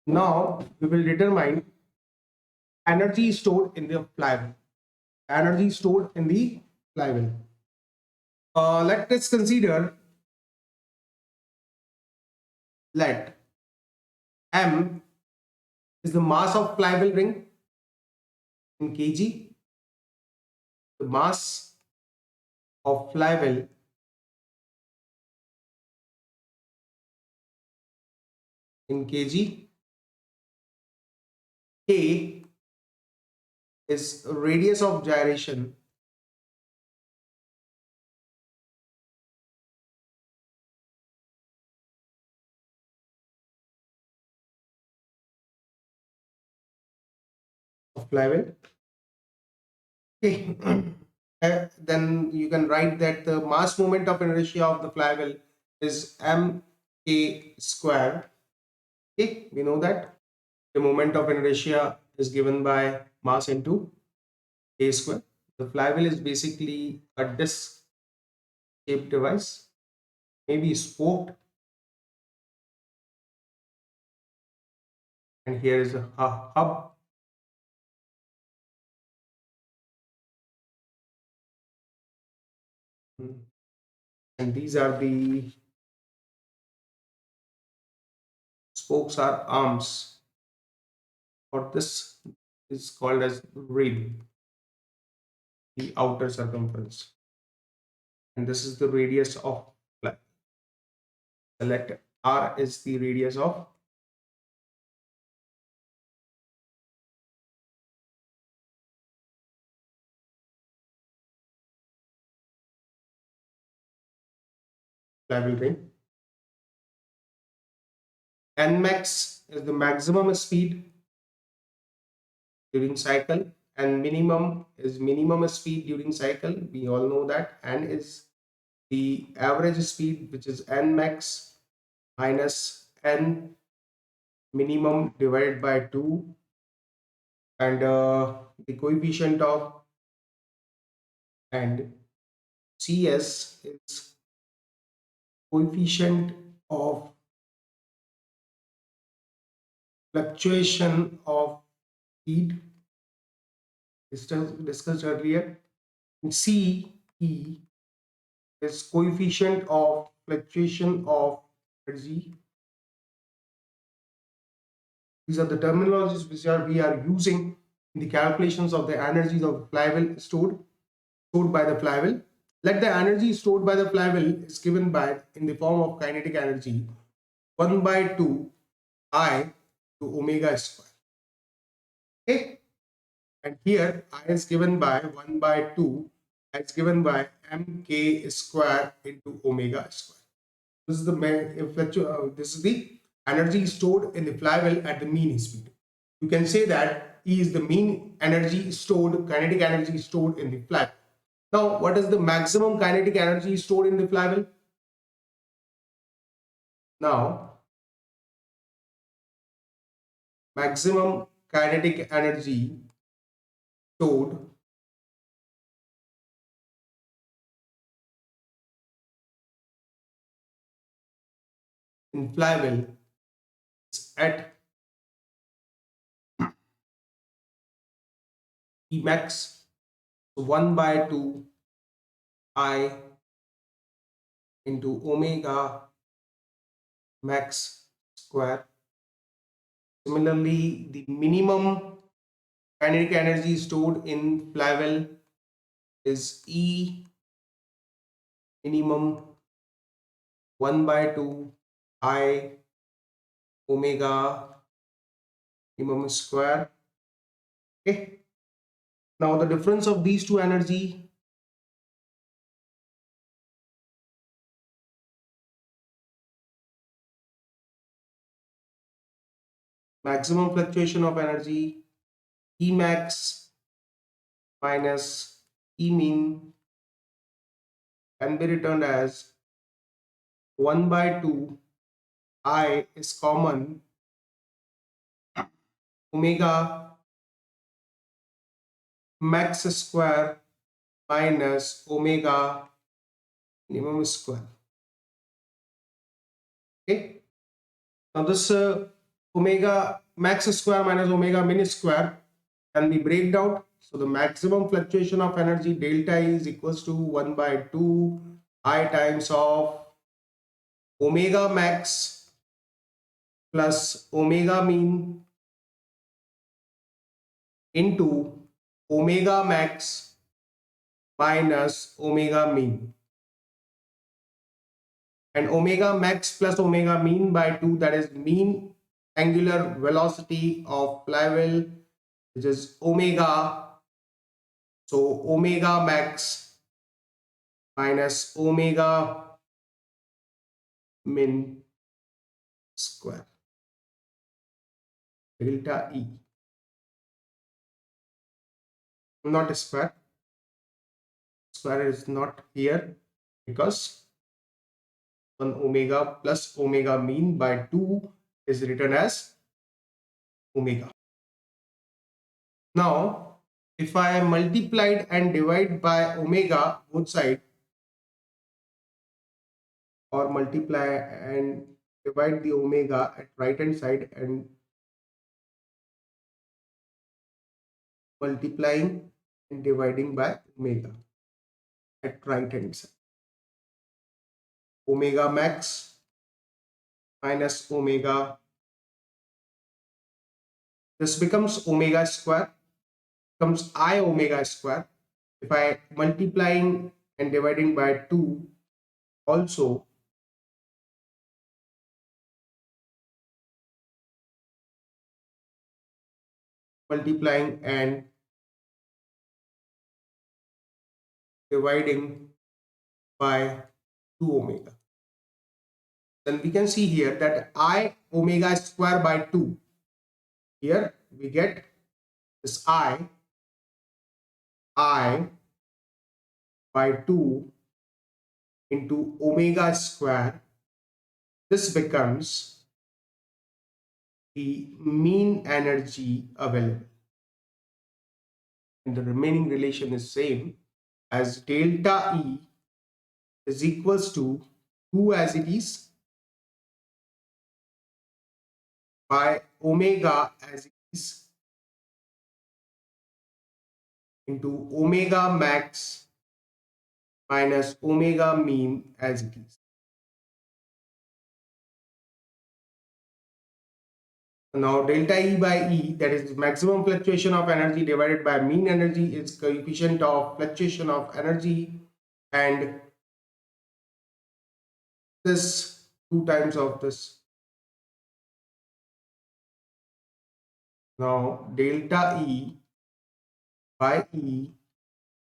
Now we will determine energy stored in the flywheel. Energy stored in the flywheel. Let us consider, let M is the mass of flywheel ring in kg. The mass of flywheel in kg. K is radius of gyration of flywheel. Okay. Then you can write that the mass moment of inertia of the flywheel is mk square. Okay, we know that the moment of inertia is given by mass into k square. The flywheel is basically a disc shaped device, maybe spoked, and here is a hub. And these are the spokes are arms, or this is called as rim, the outer circumference, and this is the radius of flywheel. Select r is the radius of flywheel ring. Nmax is the maximum speed during cycle, and minimum is minimum speed during cycle. We all know that. N is the average speed, which is Nmax minus N minimum divided by 2, and the coefficient of, and Cs is coefficient of fluctuation of speed discussed earlier. And Ce is coefficient of fluctuation of energy. These are the terminologies which we are using in the calculations of the energies of the flywheel stored by the flywheel. Let the energy stored by the flywheel is given by in the form of kinetic energy 1 by 2 I to omega square. Okay, and here I is given by 1 by 2 is given by mk square into omega square. This is this is the energy stored in the flywheel at the mean speed. You can say that E is the mean energy stored, kinetic energy stored in the flywheel. Now, what is the maximum kinetic energy stored in the flywheel? Now, maximum kinetic energy stored in flywheel is at E max 1 by 2 I into omega max square. Similarly, the minimum kinetic energy stored in flywheel is E minimum 1 by 2 I omega minimum square. Okay. Now the difference of these two energy, maximum fluctuation of energy, E max minus E min, can be written as 1 by 2 I is common omega max square minus omega minimum square. Okay. Now this omega max square minus omega min square can be breaked out. So the maximum fluctuation of energy delta E is equals to 1 by 2 I times of omega max plus omega mean into omega max minus omega mean, and omega max plus omega mean by 2, that is mean angular velocity of flywheel, which is omega. So omega max minus omega min square delta E, not square. Square is not here because 1 omega plus omega mean by 2 is written as omega. Now, if I multiplied and divide by omega both side, or multiply and divide the omega at right hand side and multiplying and dividing by omega at right hand side, omega max minus omega, this becomes omega square, becomes I omega square. If I multiplying and dividing by 2, also multiplying and dividing by 2 omega, then we can see here that I omega square by 2, here we get this I by 2 into omega square. This becomes the mean energy available, and the remaining relation is same as delta E is equals to 2 as it is by omega as it is into omega max minus omega mean as it is. Now delta E by E, that is maximum fluctuation of energy divided by mean energy, is coefficient of fluctuation of energy, and this 2 times of this. Now delta E by E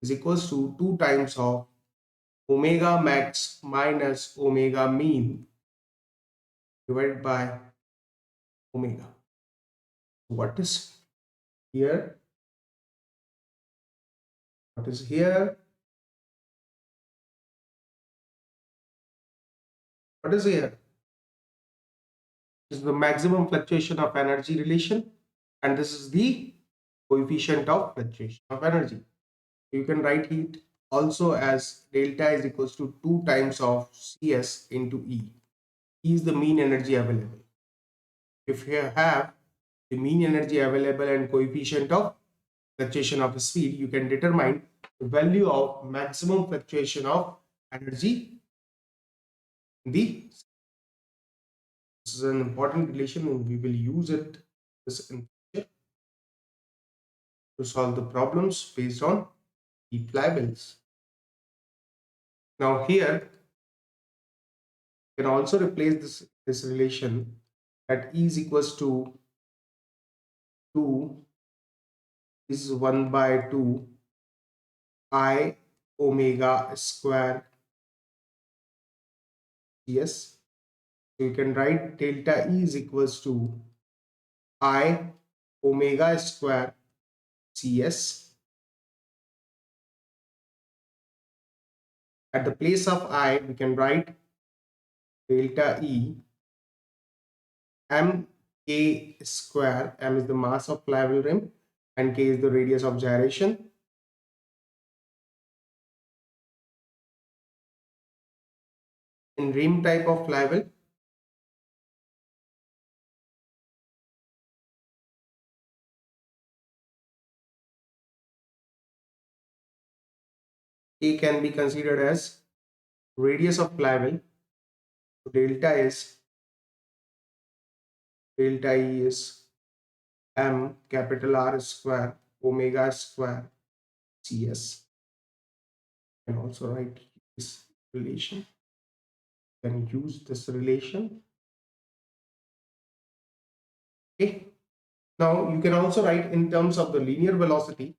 is equals to 2 times of omega max minus omega mean divided by omega. What is here? What is here? What is here? This is the maximum fluctuation of energy relation, and this is the coefficient of fluctuation of energy. You can write it also as delta is equals to 2 times of Cs into E. E is the mean energy available. If you have the mean energy available and coefficient of fluctuation of speed, you can determine the value of maximum fluctuation of energy in the. This is an important relation and we will use it in future to solve the problems based on the flywheels. Now here you can also replace this relation at E is equals to 2 is 1 by 2 I omega square Cs. So you can write delta E is equals to I omega square Cs. At the place of I, we can write delta E m k square. M is the mass of flywheel rim and k is the radius of gyration. In rim type of flywheel, A can be considered as radius of flywheel. So delta E is m capital R square omega square Cs. You can also write this relation. You can use this relation. Okay. Now you can also write in terms of the linear velocity,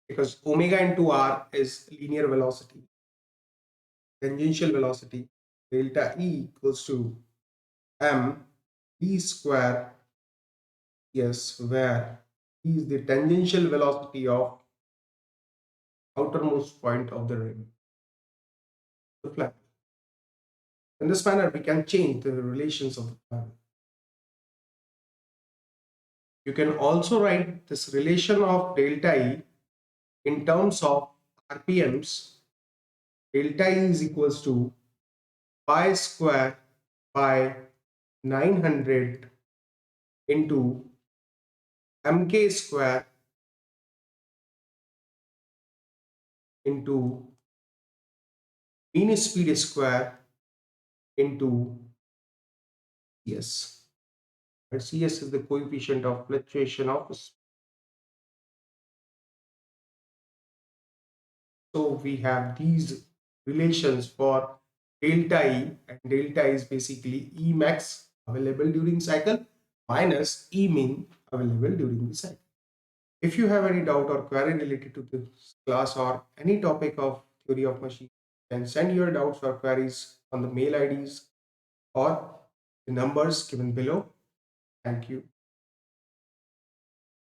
because omega into R is linear velocity. Tangential velocity delta E equals to m v square s, where E is the tangential velocity of outermost point of the ring, the flap. In this manner, we can change the relations of the flap. You can also write this relation of delta E in terms of RPMs. Delta E is equals to pi square by 900 into mk square into mean speed square into Cs. And Cs is the coefficient of fluctuation of speed. So we have these relations for delta E, and delta E is basically E max available during cycle minus E min available during the cycle. If you have any doubt or query related to this class or any topic of theory of machine, then send your doubts or queries on the mail IDs or the numbers given below. Thank you.